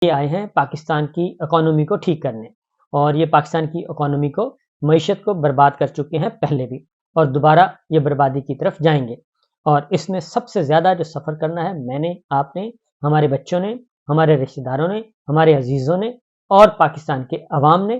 یہ آئے ہیں پاکستان کی اکانومی کو ٹھیک کرنے، اور یہ پاکستان کی اکانومی کو، معیشت کو برباد کر چکے ہیں پہلے بھی، اور دوبارہ یہ بربادی کی طرف جائیں گے۔ اور اس میں سب سے زیادہ جو سفر کرنا ہے، میں نے، آپ نے، ہمارے بچوں نے، ہمارے رشتہ داروں نے، ہمارے عزیزوں نے، اور پاکستان کے عوام نے،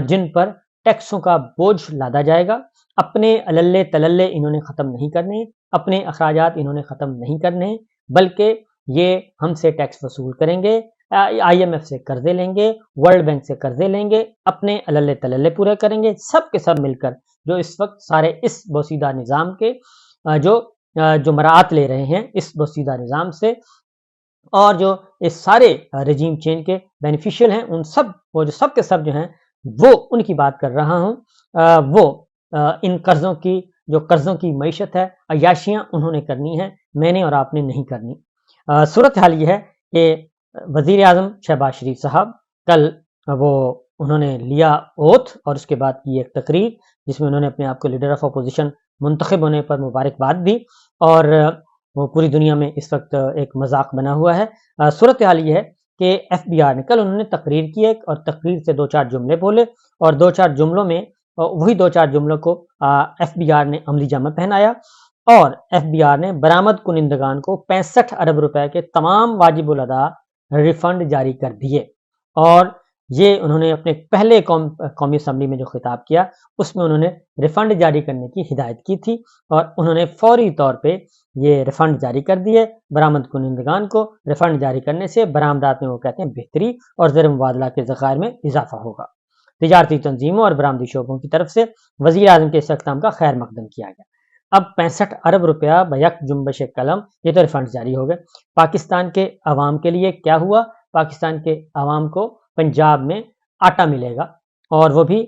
جن پر ٹیکسوں کا بوجھ لادا جائے گا۔ اپنے عللے تللے انہوں نے ختم نہیں کرنے، اپنے اخراجات انہوں نے ختم نہیں کرنے، بلکہ یہ ہم سے ٹیکس وصول کریں گے، آئی ایم ایف سے قرضے لیں گے، ورلڈ بینک سے قرضے لیں گے، اپنے عللے تللے پورے کریں گے، سب کے سب مل کر، جو اس وقت سارے اس بوسیدہ نظام کے جو مراعات لے رہے ہیں اس بوسیدہ نظام سے، اور جو اس سارے رجیم چینج کے بینیفیشیل ہیں، ان سب وہ جو سب کے سب جو ہیں، وہ ان کی بات کر رہا ہوں۔ وہ ان قرضوں کی معیشت ہے، عیاشیاں انہوں نے کرنی ہیں، میں نے اور آپ نے نہیں کرنی۔ صورتحال یہ ہے کہ وزیر اعظم شہباز شریف صاحب کل انہوں نے لیا اوتھ، اور اس کے بعد کی ایک تقریر جس میں انہوں نے اپنے آپ کو لیڈر آف اپوزیشن منتخب ہونے پر مبارکباد دی، اور وہ پوری دنیا میں اس وقت ایک مذاق بنا ہوا ہے۔ صورتحال یہ ہے کہ ایف بی آر نے کل انہوں نے تقریر کی ایک، اور تقریر سے 2-4 جملے بولے، اور 2-4 جملوں میں وہی 2-4 جملوں کو ایف بی آر نے عملی جامہ پہنایا، اور ایف بی آر نے برآمد کنندگان کو 65 ارب روپے کے تمام واجب الادا ریفنڈ جاری کر دیے۔ اور یہ انہوں نے اپنے پہلے قومی اسمبلی میں جو خطاب کیا، اس میں انہوں نے ریفنڈ جاری کرنے کی ہدایت کی تھی، اور انہوں نے فوری طور پہ یہ ریفنڈ جاری کر دیے۔ برآمد کنندگان کو ریفنڈ جاری کرنے سے برآمدات میں وہ کہتے ہیں بہتری اور زر مبادلہ کے ذخائر میں اضافہ ہوگا۔ تجارتی تنظیموں اور برآمدی شعبوں کی طرف سے وزیر اعظم کے اس اقدام کا خیر مقدم کیا گیا۔ اب 65 ارب روپیہ بیک جنبش قلم، یہ تو ریفنڈ جاری ہو گئے۔ پاکستان کے عوام کے لیے کیا ہوا؟ پاکستان کے عوام کو پنجاب میں آٹا ملے گا، اور وہ بھی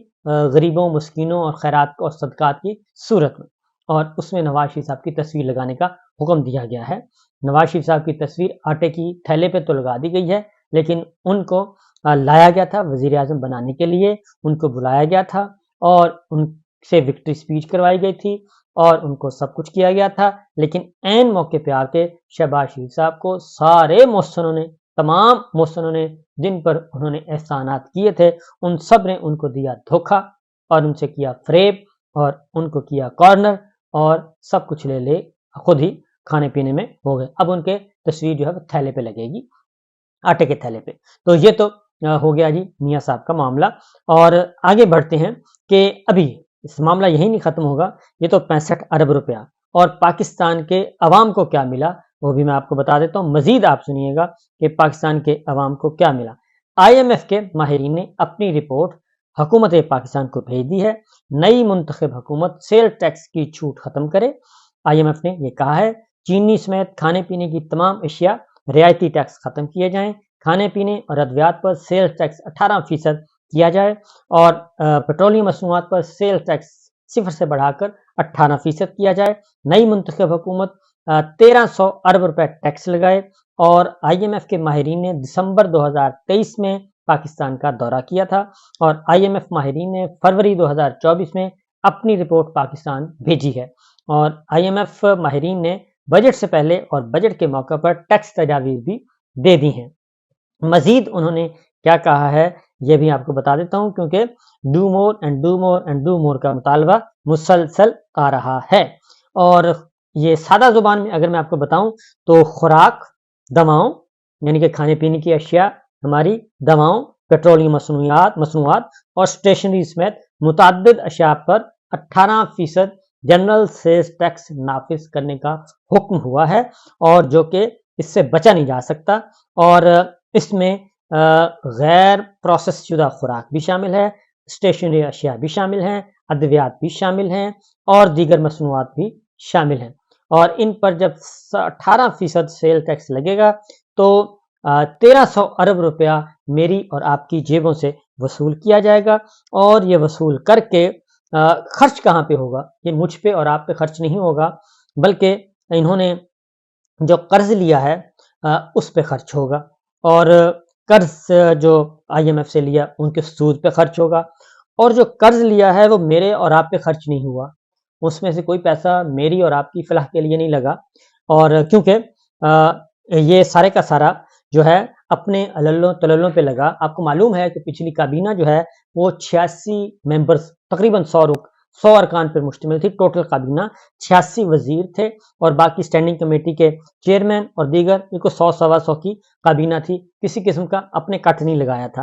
غریبوں، مسکینوں اور خیرات اور صدقات کی صورت میں، اور اس میں نواز شریف صاحب کی تصویر لگانے کا حکم دیا گیا ہے۔ نواز شریف صاحب کی تصویر آٹے کی تھیلے پہ تو لگا دی گئی ہے، لیکن ان کو لایا گیا تھا وزیر اعظم بنانے کے لیے، ان کو بلایا گیا تھا، اور ان سے وکٹری اسپیچ کروائی گئی تھی، اور ان کو سب کچھ کیا گیا تھا، لیکن عین موقع پہ آ کے شہباز شریف صاحب کو سارے محسنوں نے، تمام محسنوں نے، جن پر انہوں نے احسانات کیے تھے، ان سب نے ان کو دیا دھوکہ، اور ان سے کیا فریب، اور ان کو کیا کارنر، اور سب کچھ لے خود ہی کھانے پینے میں ہو گئے۔ اب ان کے تصویر جو ہے وہ تھیلے پہ لگے گی، آٹے کے تھیلے پہ۔ تو یہ تو ہو گیا جی میاں صاحب کا معاملہ، اور آگے بڑھتے ہیں کہ ابھی اس معاملہ یہی نہیں ختم ہوگا، یہ تو 65 ارب روپیہ، اور پاکستان کے عوام کو کیا ملا وہ بھی میں آپ کو بتا دیتا ہوں۔ مزید آپ سنیے گا کہ پاکستان کے عوام کو کیا ملا۔ آئی ایم ایف کے ماہرین نے اپنی رپورٹ حکومت پاکستان کو بھیج دی ہے۔ نئی منتخب حکومت سیل ٹیکس کی چھوٹ ختم کرے۔ آئی ایم ایف نے یہ کہا ہے چینی سمیت کھانے پینے کی تمام اشیاء رعایتی ٹیکس ختم کیے جائیں، کھانے پینے اور ادویات پر سیل ٹیکس 18% کیا جائے، اور پیٹرولیم مصنوعات پر سیل ٹیکس 0 سے بڑھا کر 18% کیا جائے۔ نئی منتخب حکومت 1300 ارب روپے ٹیکس لگائے۔ اور آئی ایم ایف کے ماہرین نے دسمبر 2023 میں پاکستان کا دورہ کیا تھا، اور آئی ایم ایف ماہرین نے فروری 2024 میں اپنی رپورٹ پاکستان بھیجی ہے، اور آئی ایم ایف ماہرین نے بجٹ سے پہلے اور بجٹ کے موقع پر ٹیکس تجاویز بھی دے دی ہیں۔ مزید انہوں نے کیا کہا ہے یہ بھی آپ کو بتا دیتا ہوں، کیونکہ do more and do more and do more کا مطالبہ مسلسل آ رہا ہے۔ اور یہ سادہ زبان میں اگر میں آپ کو بتاؤں تو خوراک، دواؤں یعنی کہ کھانے پینے کی اشیاء، ہماری دواؤں، پیٹرولیم مصنوعات اور اسٹیشنری سمیت متعدد اشیاء پر 18% جنرل سیز ٹیکس نافذ کرنے کا حکم ہوا ہے، اور جو کہ اس سے بچا نہیں جا سکتا، اور اس میں غیر پروسیس شدہ خوراک بھی شامل ہے، اسٹیشنری اشیاء بھی شامل ہیں، ادویات بھی شامل ہیں، اور دیگر مصنوعات بھی شامل ہیں۔ اور ان پر جب 18% سیل ٹیکس لگے گا تو 1300 ارب روپیہ میری اور آپ کی جیبوں سے وصول کیا جائے گا، اور یہ وصول کر کے خرچ کہاں پہ ہوگا؟ یہ مجھ پہ اور آپ پہ خرچ نہیں ہوگا، بلکہ انہوں نے جو قرض لیا ہے اس پہ خرچ ہوگا، اور قرض جو آئی ایم ایف سے لیا ان کے سود پہ خرچ ہوگا، اور جو قرض لیا ہے وہ میرے اور آپ پہ خرچ نہیں ہوا، اس میں سے کوئی پیسہ میری اور آپ کی فلاح کے لیے نہیں لگا، اور کیونکہ یہ سارے کا سارا جو ہے اپنے عللوں تللوں پہ لگا. آپ کو معلوم ہے کہ پچھلی کابینہ جو ہے وہ 86 ممبرز تقریباً 100 ارکان پر مشتمل تھی. ٹوٹل کابینہ 86 وزیر تھے اور باقی اسٹینڈنگ کمیٹی کے چیئرمین اور دیگر. یہ کو 100 سوا 100 کی کابینہ تھی. کسی قسم کا اپنے کٹ نہیں لگایا تھا.